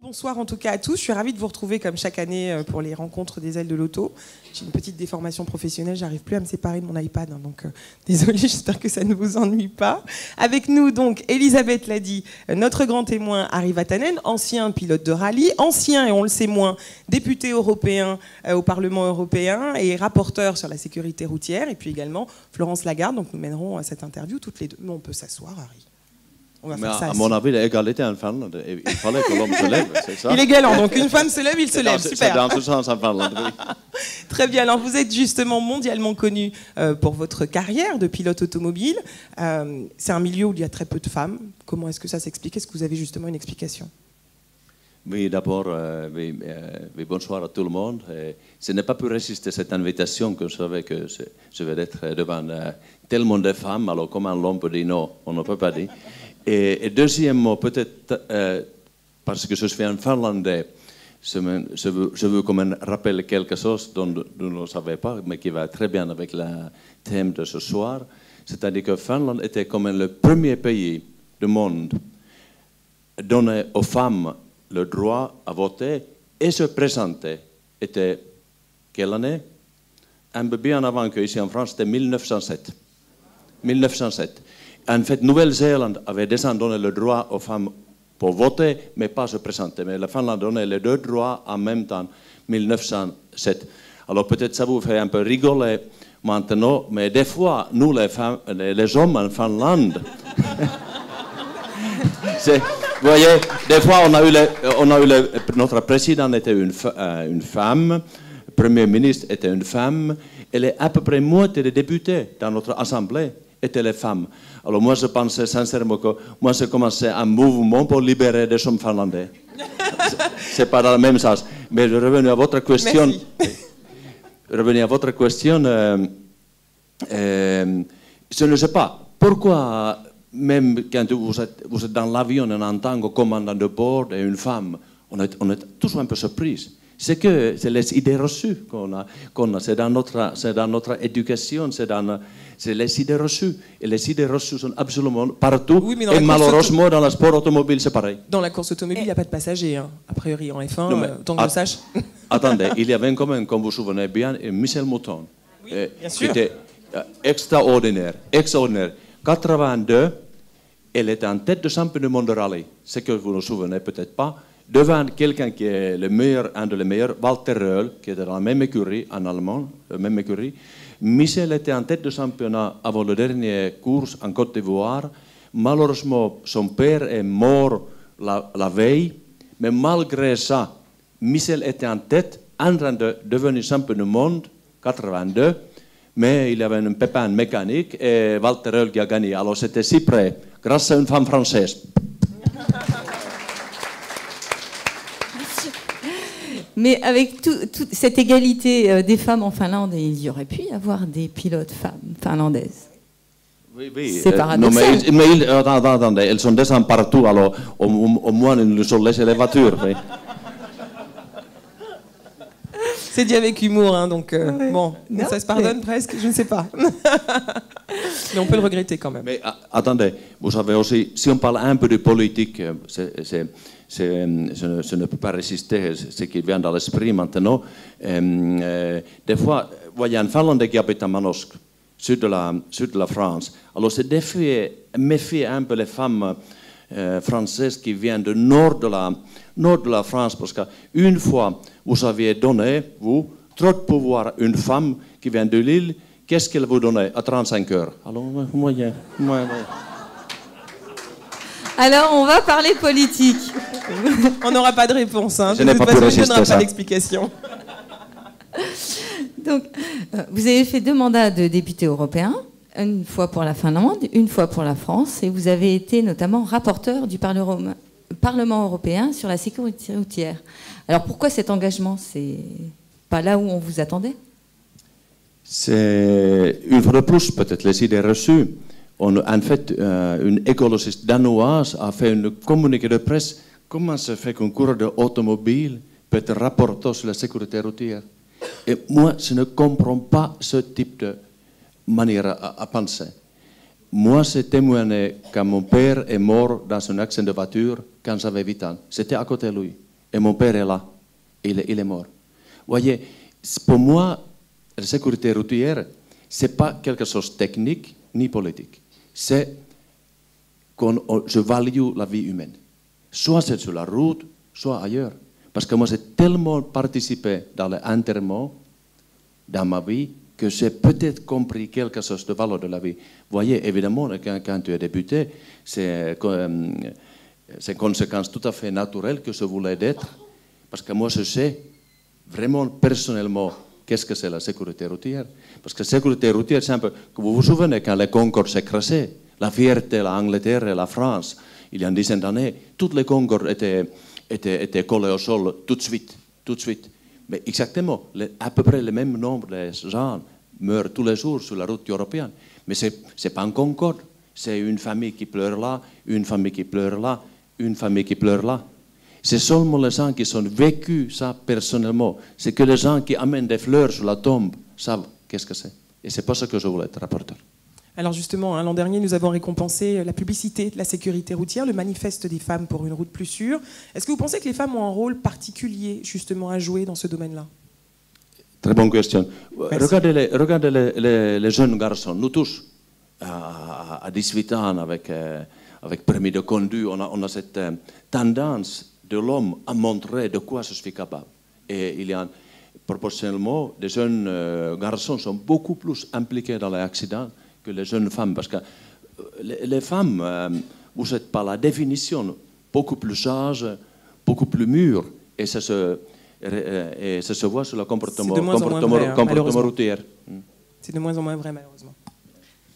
Bonsoir en tout cas à tous. Je suis ravie de vous retrouver comme chaque année pour les rencontres des ailes de l'auto. J'ai une petite déformation professionnelle, j'arrive plus à me séparer de mon iPad, hein, donc désolée, j'espère que ça ne vous ennuie pas. Avec nous donc, Elisabeth l'a dit, notre grand témoin Harry Vatanen, ancien pilote de rallye, ancien et on le sait moins, député européen au Parlement européen et rapporteur sur la sécurité routière, et puis également Florence Lagarde. Donc nous mènerons cette interview toutes les deux. Mais on peut s'asseoir, Harry. On va faire ça à mon avis, l'égalité en Finlande, il fallait que l'homme se lève, c'est ça? Il est galant, donc une femme se lève, il se lève, super. C'est dans ce sens en Finlande, oui. Très bien, alors vous êtes justement mondialement connu pour votre carrière de pilote automobile. C'est un milieu où il y a très peu de femmes. Comment est-ce que ça s'explique? Est-ce que vous avez justement une explication? Oui, d'abord, bonsoir à tout le monde. Je n'ai pas pu résister à cette invitation, que je savais que je vais être devant tellement de femmes, alors comment l'homme peut dire non, on ne peut pas dire. Et deuxièmement, peut-être parce que je suis un Finlandais, je veux quand même rappeler quelque chose dont vous ne savez pas, mais qui va très bien avec le thème de ce soir. C'est-à-dire que Finlande était quand même le premier pays du monde à donner aux femmes le droit à voter et se présenter. Était quelle année? Un peu bien avant qu'ici en France, c'était 1907. 1907. En fait, Nouvelle-Zélande avait déjà donné le droit aux femmes pour voter, mais pas se présenter. Mais la Finlande a donné les deux droits en même temps, 1907. Alors peut-être ça vous fait un peu rigoler maintenant, mais des fois, nous les hommes en Finlande, vous voyez, des fois notre président était une femme, le premier ministre était une femme, et à peu près moitié des députés dans notre assemblée étaient les femmes. Alors moi je pensais sincèrement que moi j'ai commencé un mouvement pour libérer des hommes finlandais. C'est pas dans la même sens. Mais je reviens à votre question. Merci. Revenir à votre question, je ne sais pas pourquoi, même quand vous êtes dans l'avion en tant que commandant de bord et une femme, on est toujours un peu surpris. C'est les idées reçues qu'on a. C'est dans notre éducation, c'est les idées reçues. Et les idées reçues sont absolument partout. Oui, et malheureusement, dans le sport automobile, c'est pareil. Dans la course automobile, il n'y a pas de passagers, hein, a priori en F1, tant que je sache. Attendez, il y avait quand même, comme vous vous souvenez bien, Michel Mouton, qui était extraordinaire. 82, elle était en tête de champion du monde de rallye. Ce que vous ne vous souvenez peut-être pas. Devant quelqu'un qui est un des meilleurs, Walter Röhrl, qui était dans la même écurie, en allemand, la même écurie. Michel était en tête de championnat avant la dernière course en Côte d'Ivoire. Malheureusement, son père est mort la veille, mais malgré ça, Michel était en tête, en train de devenir champion du monde, 82, mais il avait un pépin mécanique et Walter Röhrl qui a gagné. Alors c'était si près, grâce à une femme française. Mais avec toute cette égalité des femmes en Finlande, il y aurait pu y avoir des pilotes femmes finlandaises. Oui, oui. C'est paradoxal. Mais attendez, elles sont déjà partout, alors au moins ils nous ont laissé les voitures. Oui. C'est dit avec humour, hein, donc ouais. Bon, non, ça se pardonne presque, je ne sais pas. Mais on peut le regretter quand même. Mais attendez, vous savez aussi, si on parle un peu de politique, je ne peux pas résister à ce qui vient dans l'esprit maintenant. Des fois, voyez, un Finlandais qui habite à Manosque, sud de la France, alors c'est méfier un peu les femmes françaises qui viennent du nord de la France, parce qu'une fois, vous aviez donné, vous, trop de pouvoir à une femme qui vient de l'île, qu'est-ce qu'elle vous donnait à 35 heures? Alors, moyen. Alors, on va parler politique. On n'aura pas de réponse, hein. Je n'ai pas pu résister je n'aurai à ça. pas d'explication. Donc, vous avez fait 2 mandats de député européen, une fois pour la Finlande, une fois pour la France, et vous avez été notamment rapporteur du Parlement européen sur la sécurité routière. Alors, pourquoi cet engagement? C'est pas là où on vous attendait? C'est une fois de plus peut-être les idées reçues. En fait, une écologiste danoise a fait un communiqué de presse. Comment se fait qu'un coureur d'automobile peut être rapporteur sur la sécurité routière? Et moi, je ne comprends pas ce type de manière à penser. Moi, j'ai témoigné quand mon père est mort dans un accident de voiture quand j'avais 8 ans. C'était à côté de lui. Et mon père est là. Il est mort. Vous voyez, pour moi, la sécurité routière, ce n'est pas quelque chose de technique ni politique. C'est que je value la vie humaine. Soit c'est sur la route, soit ailleurs. Parce que moi, j'ai tellement participé dans l'enterrement dans ma vie que j'ai peut-être compris quelque chose de valeur de la vie. Vous voyez, évidemment, quand tu es débuté, c'est une conséquence tout à fait naturelle que je voulais d'être. Parce que moi, je sais vraiment personnellement qu'est-ce que c'est la sécurité routière. Parce que la sécurité routière, c'est un peu... Vous vous souvenez quand les Concorde s'écrasaient, la fierté, l'Angleterre et la France, il y a une dizaine d'années, toutes les Concorde étaient collées au sol tout de suite. Mais exactement, à peu près le même nombre de gens meurent tous les jours sur la route européenne. Mais ce n'est pas un Concorde, c'est une famille qui pleure là, une famille qui pleure là, une famille qui pleure là. C'est seulement les gens qui ont vécu ça personnellement. C'est que les gens qui amènent des fleurs sur la tombe savent qu'est-ce que c'est. Et c'est pour ça que je voulais être rapporteur. Alors justement, l'an dernier, nous avons récompensé la publicité de la sécurité routière, le manifeste des femmes pour une route plus sûre. Est-ce que vous pensez que les femmes ont un rôle particulier justement à jouer dans ce domaine-là? Très bonne question. Merci. Regardez les jeunes garçons, nous tous, à 18 ans, avec permis de conduire, on a cette tendance de l'homme à montrer de quoi je suis capable. Et il y a proportionnellement, des jeunes garçons sont beaucoup plus impliqués dans les accidents que les jeunes femmes. Parce que les femmes, vous n'êtes pas la définition, beaucoup plus sages, beaucoup plus mûres. Et ça se voit sur le comportement routier. C'est de moins en moins vrai, malheureusement.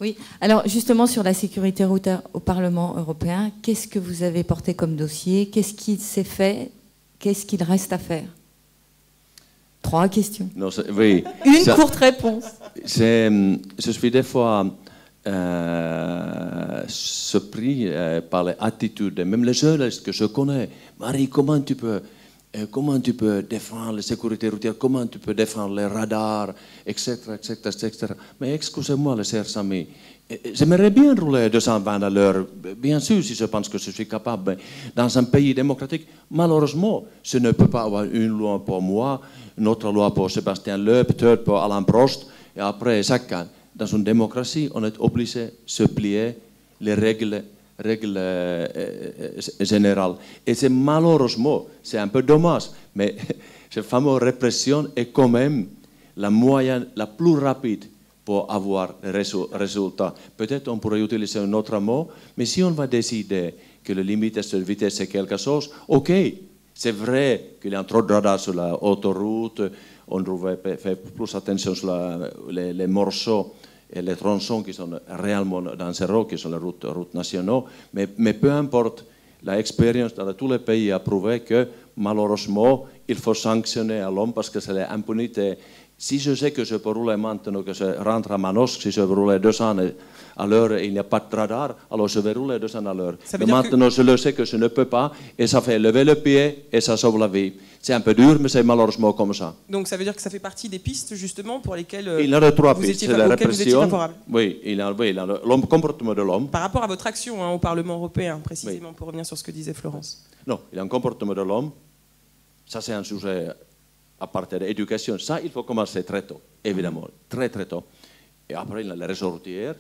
Oui, alors justement sur la sécurité routière au Parlement européen, qu'est-ce que vous avez porté comme dossier? Qu'est-ce qui s'est fait? Qu'est-ce qu'il reste à faire? 3 questions. Non, oui. Une courte réponse. Je suis des fois surpris par les attitudes, même les journalistes que je connais. Marie, comment tu peux défendre la sécurité routière, comment tu peux défendre les radars, etc. Mais excusez-moi, les chers amis, j'aimerais bien rouler 220 à l'heure, bien sûr, si je pense que je suis capable. Mais dans un pays démocratique, malheureusement, je ne peux pas avoir une loi pour moi, une autre loi pour Sébastien Loeb, peut-être pour Alain Prost, et après chacun. Dans une démocratie, on est obligé de se plier les règles générales. Et c'est malheureusement, c'est un peu dommage, mais cette fameuse répression est quand même la moyenne la plus rapide pour avoir des résultats. Peut-être on pourrait utiliser un autre mot, mais si on va décider que la limite de vitesse c'est quelque chose, ok, c'est vrai qu'il y a trop de radars sur l'autoroute, on devrait faire plus attention sur les morceaux et les tronçons qui sont réellement dangereux, qui sont les routes nationales, mais peu importe, l'expérience dans tous les pays a prouvé que malheureusement, il faut sanctionner à l'homme parce que c'est l'impunité. Si je sais que je peux rouler maintenant, que je rentre à Manosque, si je veux rouler 200 à l'heure et il n'y a pas de radar, alors je vais rouler 200 à l'heure. Mais maintenant, je le sais que je ne peux pas et ça fait lever le pied et ça sauve la vie. C'est un peu dur, mais c'est malheureusement comme ça. Donc ça veut dire que ça fait partie des pistes justement pour lesquelles il y a 3 vous pistes. étiez, auxquelles vous étiez favorable. Oui, il y a le comportement de l'homme. Par rapport à votre action au Parlement européen, précisément, pour revenir sur ce que disait Florence. Non, il y a un comportement de l'homme. Ça, c'est un sujet à partir de l'éducation. Ça, il faut commencer très tôt, évidemment, très tôt. Et après, il y a les réseaux routiers.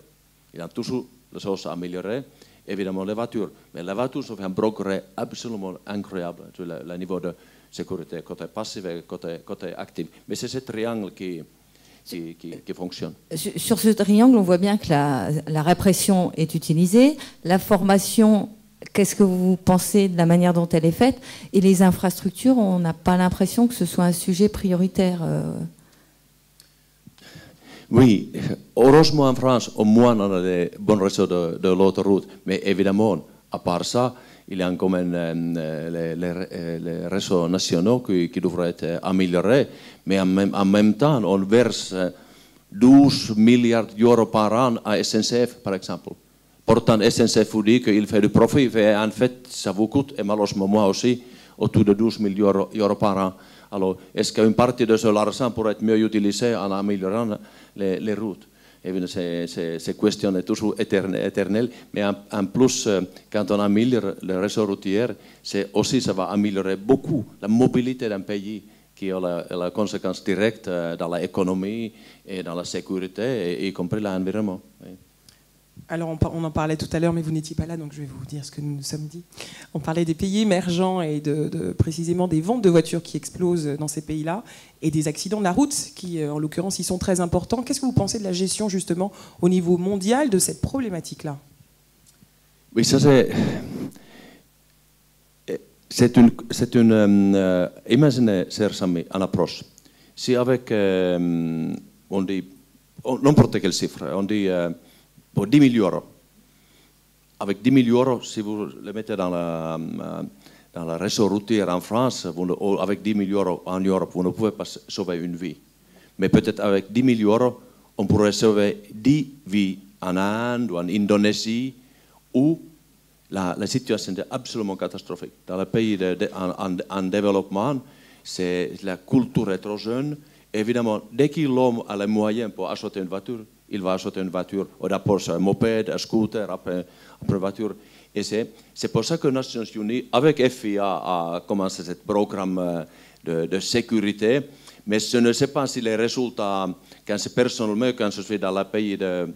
Il y a toujours les choses à améliorer. Évidemment, les voitures. Mais les voitures ont fait un progrès absolument incroyable sur le niveau de sécurité, côté passif et côté actif. Mais c'est ce triangle qui fonctionne. Sur ce triangle, on voit bien que la répression est utilisée, la formation, qu'est-ce que vous pensez de la manière dont elle est faite, et les infrastructures, on n'a pas l'impression que ce soit un sujet prioritaire. Oui, heureusement en France, au moins on a des bons réseaux de l'autoroute, mais évidemment, à part ça, il y a quand même les réseaux nationaux qui devraient être améliorés, mais en même temps, on verse 12 milliards d'euros par an à SNCF, par exemple. Pourtant, SNCF vous dit qu'il fait du profit, et en fait, ça vous coûte, et malheureusement moi aussi, autour de 12 milliards d'euros par an. Alors, est-ce qu'une partie de cet argent pourrait être mieux utilisée en améliorant les routes? Ces questions sont toujours éternelles. Mais en plus, quand on améliore le réseau routier, ça va améliorer beaucoup la mobilité d'un pays qui a la conséquence directe dans l'économie et dans la sécurité, y compris l'environnement. Oui. Alors on en parlait tout à l'heure, mais vous n'étiez pas là, donc je vais vous dire ce que nous nous sommes dit. On parlait des pays émergents et précisément des ventes de voitures qui explosent dans ces pays-là et des accidents de la route qui, en l'occurrence, y sont très importants. Qu'est-ce que vous pensez de la gestion, justement, au niveau mondial de cette problématique-là? Oui, ça imaginez, chers amis, une approche. Si avec, on dit, n'importe quel chiffre, on dit pour 10 000 euros, avec 10 000 euros, si vous le mettez dans le réseau routier en France, avec 10 000 euros en Europe, vous ne pouvez pas sauver une vie. Mais peut-être avec 10 000 euros, on pourrait sauver 10 vies en Inde ou en Indonésie, où la situation est absolument catastrophique. Dans les pays en développement, la culture est trop jeune. Évidemment, dès que l'homme a les moyens pour acheter une voiture, il va acheter une voiture. D'abord, c'est un moped, un scooter, après une voiture. Et c'est pour ça que les Nations Unies, avec FIA, a commencé ce programme de sécurité. Mais je ne sais pas si les résultats, quand personnellement, quand je suis dans les pays de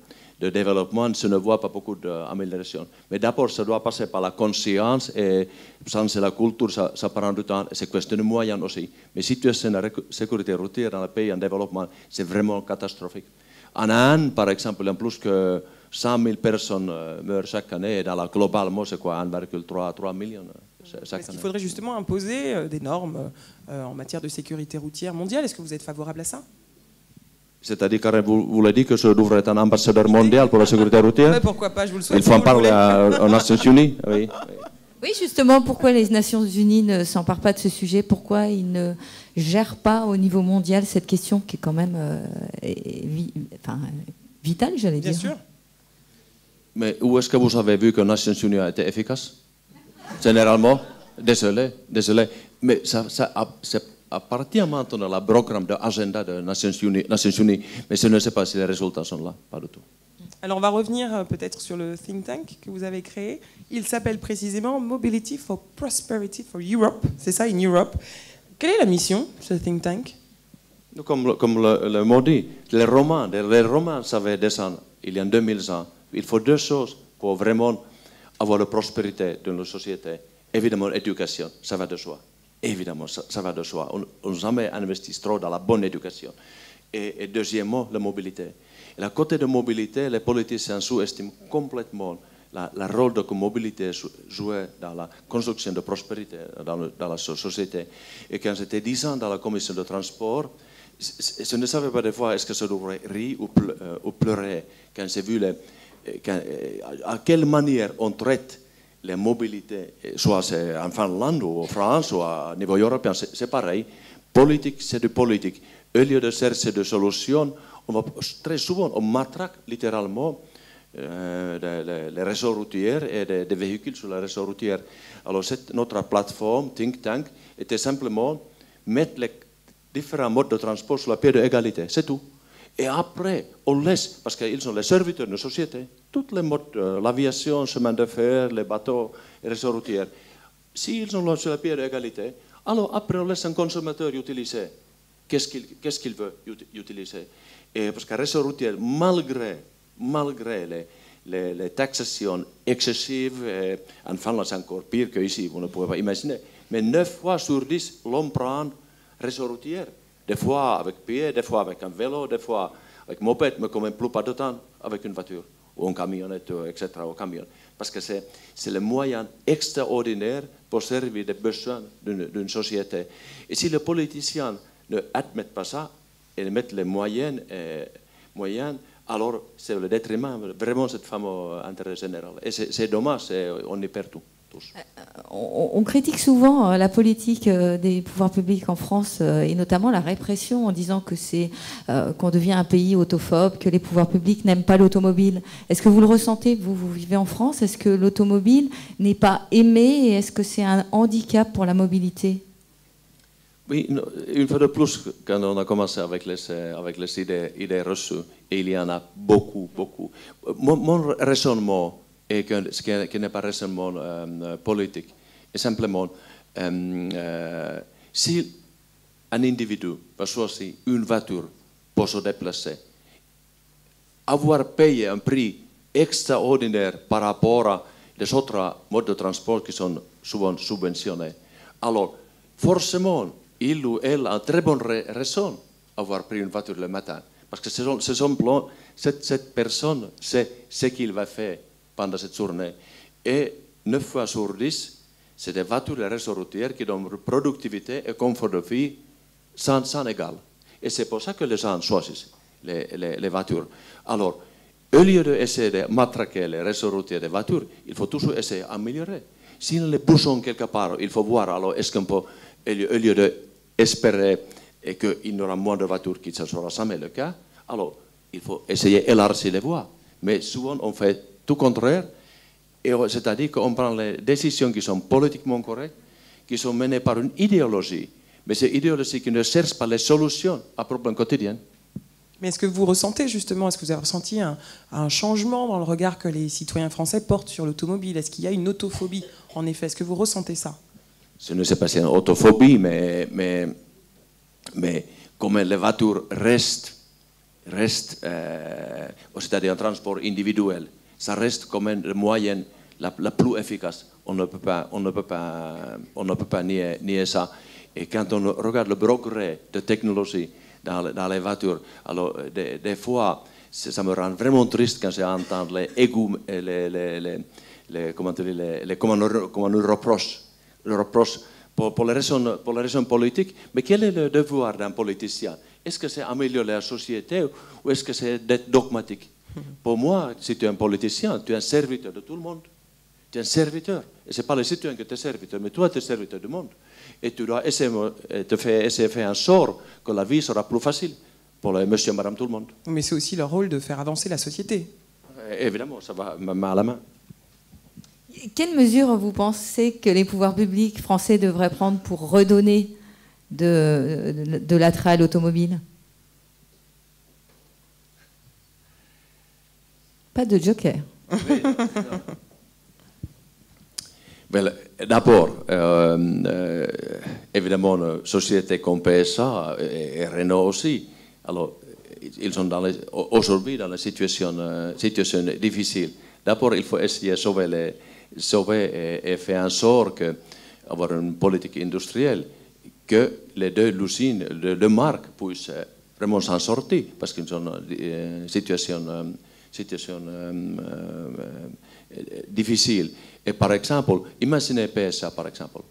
développement, je ne vois pas beaucoup d'amélioration. Mais d'abord, ça doit passer par la conscience et sans la culture, ça prend du temps. C'est question de moyens aussi. Mais si tu as une sécurité routière dans les pays en développement, c'est vraiment catastrophique. En Inde, par exemple, en plus que 100 000 personnes meurent chaque année, et dans la globalement, c'est quoi, 1,3 million chaque année. Est-ce qu'il faudrait justement imposer des normes en matière de sécurité routière mondiale? Est-ce que vous êtes favorable à ça? C'est-à-dire, Karen, vous voulez dire que je devrais être un ambassadeur mondial pour la sécurité routière? Mais pourquoi pas, je vous le souhaite. Il faut en parler aux Nations Unies. Oui. Oui, justement, pourquoi les Nations Unies ne s'emparent pas de ce sujet? Pourquoi ils ne gèrent pas au niveau mondial cette question qui est quand même vitale, j'allais dire? Bien sûr. Mais où est-ce que vous avez vu que les Nations Unies a été efficace? Généralement, désolé. Mais ça appartient maintenant au programme de l'agenda des Nations Unies. Mais je ne sais pas si les résultats sont là, pas du tout. Alors on va revenir peut-être sur le think tank que vous avez créé. Il s'appelle précisément Mobility for Prosperity for Europe. C'est ça, in Europe. Quelle est la mission de ce think tank? Comme le mot dit, les Romains savaient descendre il y a 2000 ans. Il faut deux choses pour vraiment avoir la prospérité dans nos sociétés. Évidemment, l'éducation, ça va de soi. Évidemment, ça va de soi. On n'a jamais investi trop dans la bonne éducation. Et deuxièmement, la mobilité. Et à côté de la mobilité, les politiciens sous-estiment complètement le rôle de la mobilité jouée dans la construction de prospérité dans la société. Et quand j'étais 10 ans dans la commission de transport, je ne savais pas des fois est-ce que je devrais rire ou pleurer quand j'ai vu à quelle manière on traite les mobilités, soit c'est en Finlande ou en France ou à niveau européen, c'est pareil. Politique, c'est du politique. Au lieu de chercher des solutions, très souvent, on matraque littéralement les réseaux routiers et des véhicules sur les réseaux routiers. Alors, notre plateforme, Think Tank, était simplement mettre les différents modes de transport sur le pied d'égalité. C'est tout. Et après, on laisse, parce qu'ils sont les serviteurs de la société, tous les modes, l'aviation, chemin de fer, les bateaux, les réseaux routiers. S'ils sont sur le pied d'égalité, alors après, on laisse un consommateur utiliser. Qu'est-ce qu'il veut utiliser? Et parce qu'un réseau routier, malgré les taxations excessives, en Finlande c'est encore pire qu'ici, vous ne pouvez pas imaginer, mais 9 fois sur 10, l'homme prend un réseau routier. Des fois avec pied, des fois avec un vélo, des fois avec moped, mais quand même plus pas de temps avec une voiture, ou une camionnette, etc. Ou camion. Parce que c'est le moyen extraordinaire pour servir les besoins d'une société. Et si les politiciens ne admettent pas ça, et mettent les moyens, alors c'est le détriment, vraiment, cette femme intérêt général. Et c'est dommage, on y perd tout. On critique souvent la politique des pouvoirs publics en France et notamment la répression en disant que qu'on devient un pays autophobe, que les pouvoirs publics n'aiment pas l'automobile. Est-ce que vous le ressentez? Vous vivez en France. Est-ce que l'automobile n'est pas aimée et est-ce que c'est un handicap pour la mobilité? Oui, une fois de plus, quand on a commencé avec les idées reçues, et il y en a beaucoup, beaucoup. Mon raisonnement, et qui n'est pas raisonnement politique, est simplement, si un individu va choisir une voiture pour se déplacer, avoir payé un prix extraordinaire par rapport à des autres modes de transport qui sont souvent subventionnés, alors forcément, il ou elle a une très bonne raison d'avoir pris une voiture le matin. Parce que cette personne sait ce qu'il va faire pendant cette journée. Et 9 fois sur 10, c'est des voitures et réseaux routiers qui donnent productivité et confort de vie sans égal. Et c'est pour ça que les gens choisissent les voitures. Alors, au lieu d'essayer de matraquer les réseaux routiers des voitures, il faut toujours essayer d'améliorer. S'il y a les bouchons quelque part, il faut voir, alors est-ce qu'on peut, au lieu d'espérer qu'il y aura moins de voitures, qui ne sera jamais le cas, alors il faut essayer d'élargir les voies. Mais souvent, on fait tout le contraire, c'est-à-dire qu'on prend les décisions qui sont politiquement correctes, qui sont menées par une idéologie, mais c'est une idéologie qui ne cherche pas les solutions à problèmes quotidiens. Mais est-ce que vous ressentez justement, est-ce que vous avez ressenti un changement dans le regard que les citoyens français portent sur l'automobile? Est-ce qu'il y a une autophobie, en effet? Est-ce que vous ressentez ça? Je ne sais pas si c'est une autophobie, mais comme les voitures restent c'est-à-dire un transport individuel, ça reste comme un moyen la plus efficace. On ne peut pas nier ça. Et quand on regarde le progrès de technologie dans les voitures, alors des fois, ça me rend vraiment triste quand j'entends les égouts, comment on nous reproche pour les raisons politiques. Mais quel est le devoir d'un politicien? Est-ce que c'est améliorer la société ou est-ce que c'est d'être dogmatique? Pour moi, si tu es un politicien, tu es un serviteur de tout le monde. Tu es un serviteur. Et ce n'est pas les citoyens que tu es serviteur, mais toi, tu es serviteur du monde. Et tu dois essayer de faire en sorte que la vie sera plus facile pour les monsieur et madame tout le monde. Mais c'est aussi leur rôle de faire avancer la société. Évidemment, ça va main à la main. Quelles mesures vous pensez que les pouvoirs publics français devraient prendre pour redonner de l'attrait à l'automobile? Pas de joker. D'abord, évidemment, une société comme PSA et Renault aussi, alors, ils sont aujourd'hui dans une situation difficile. D'abord, il faut essayer de sauver et faire en sorte d'avoir une politique industrielle, que les deux usines, les deux marques puissent vraiment s'en sortir, parce qu'ils sont dans une situation difficile. Et par exemple, imaginez PSA par exemple.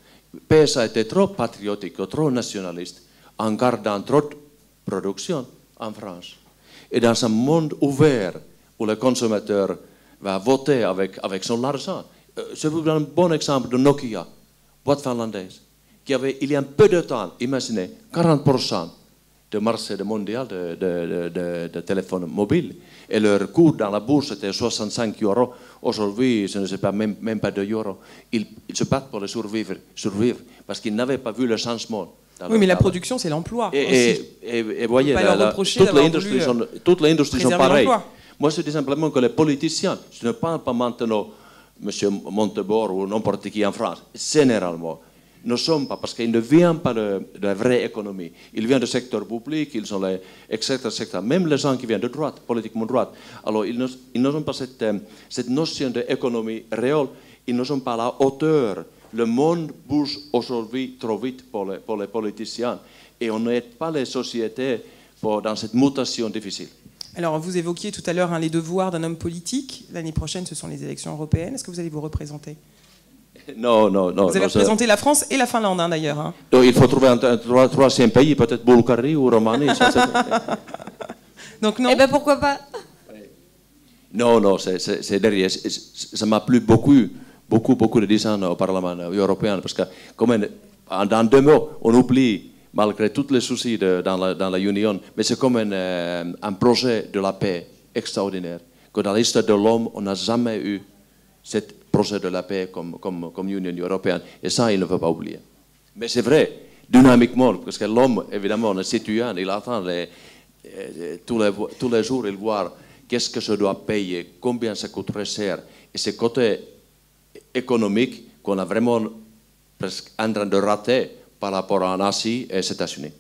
PSA était trop patriotique, trop nationaliste, en gardant trop de production en France. Et dans un monde ouvert, où le consommateur va voter avec son argent, je vous donne un bon exemple de Nokia, boîte finlandaise, qui avait, il y a un peu de temps, imaginez, 40% de marché mondial de téléphones mobiles. Et leur coût dans la bourse était 65 €. Aujourd'hui, je ne sais pas, même pas 2 €. Ils se battent pour survivre parce qu'ils n'avaient pas vu le changement. Oui, mais la production, c'est l'emploi. Et voyez, toutes les industries sont pareilles. Moi, je dis simplement que les politiciens, je ne parle pas maintenant M. Montebourg ou n'importe qui en France, généralement, ne sont pas, parce qu'ils ne viennent pas de la vraie économie. Ils viennent du secteur public, ils sont les, etc., etc. Même les gens qui viennent de droite, politiquement droite. Alors, ils n'ont pas cette notion d'économie réelle, ils ne sont pas à la hauteur. Le monde bouge aujourd'hui trop vite pour les politiciens et on n'aide pas les sociétés dans cette mutation difficile. Alors, vous évoquiez tout à l'heure les devoirs d'un homme politique. L'année prochaine, ce sont les élections européennes. Est-ce que vous allez vous représenter? Non. Vous allez représenter la France et la Finlande, d'ailleurs. Hein. Donc, il faut trouver un troisième pays, peut-être Bulgarie ou Roumanie. Donc non. Eh bien, pourquoi pas? Non, c'est derrière. Ça m'a plu beaucoup de 10 ans au Parlement européen, parce que, dans 2 mots, on oublie, malgré tous les soucis dans la Union, mais c'est comme un projet de la paix extraordinaire, que dans l'histoire de l'homme, on n'a jamais eu ce projet de la paix comme Union européenne. Et ça, il ne faut pas oublier. Mais c'est vrai, dynamiquement, parce que l'homme, évidemment, est citoyen, il attend tous les jours, il voit qu'est-ce que je dois payer, combien ça coûte très cher. Et ce côté économique qu'on a vraiment presque en train de rater par rapport à l'Asie et aux États-Unis.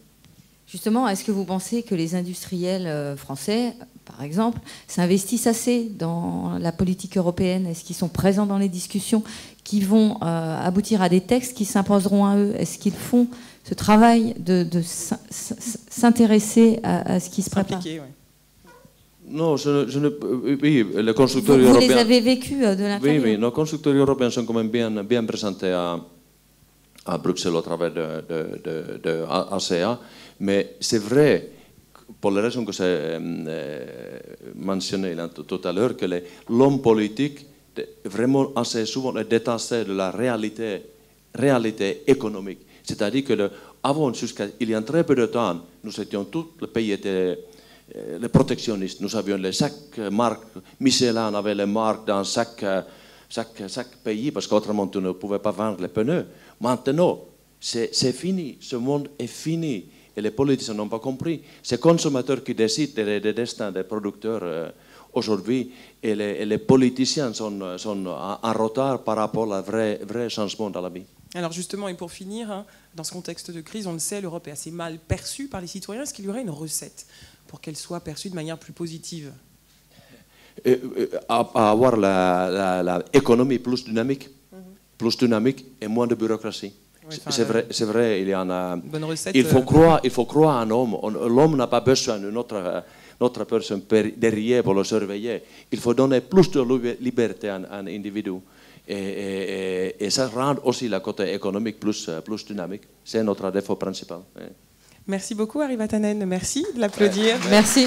Justement, est-ce que vous pensez que les industriels français, par exemple, s'investissent assez dans la politique européenne? Est-ce qu'ils sont présents dans les discussions qui vont aboutir à des textes qui s'imposeront à eux? Est-ce qu'ils font ce travail de s'intéresser à ce qui se prépare? Ouais. Non, oui, les constructeurs vous européens... les avez vécus de l'intérieur? Oui, nos constructeurs européens sont quand même bien présentés à Bruxelles au travers de ACA. Mais c'est vrai, pour les raisons que j'ai mentionnées tout à l'heure, que l'homme politique vraiment assez souvent est détaché de la réalité économique. C'est-à-dire que avant, jusqu'à il y a très peu de temps, nous étions tous, le pays était les protectionnistes. Nous avions chaque marque, Michelin avait les marques dans chaque pays, parce qu'autrement tu ne pouvais pas vendre les pneus. Maintenant, c'est fini, ce monde est fini. Et les politiciens n'ont pas compris. C'est les consommateurs qui décident des destins des producteurs aujourd'hui. Et les politiciens sont en retard par rapport à vrai changement dans la vie. Alors justement, et pour finir, hein, dans ce contexte de crise, on le sait, l'Europe est assez mal perçue par les citoyens. Est-ce qu'il y aurait une recette pour qu'elle soit perçue de manière plus positive? À avoir l'économie plus dynamique et moins de bureaucratie. Oui, c'est vrai, il y en a. Bonne recette, il faut croire en l'homme. L'homme n'a pas besoin d'une autre personne derrière pour le surveiller. Il faut donner plus de liberté à un individu. Et ça rend aussi le côté économique plus dynamique. C'est notre défaut principal. Merci beaucoup, Harry Vatanen. Merci de l'applaudir. Merci.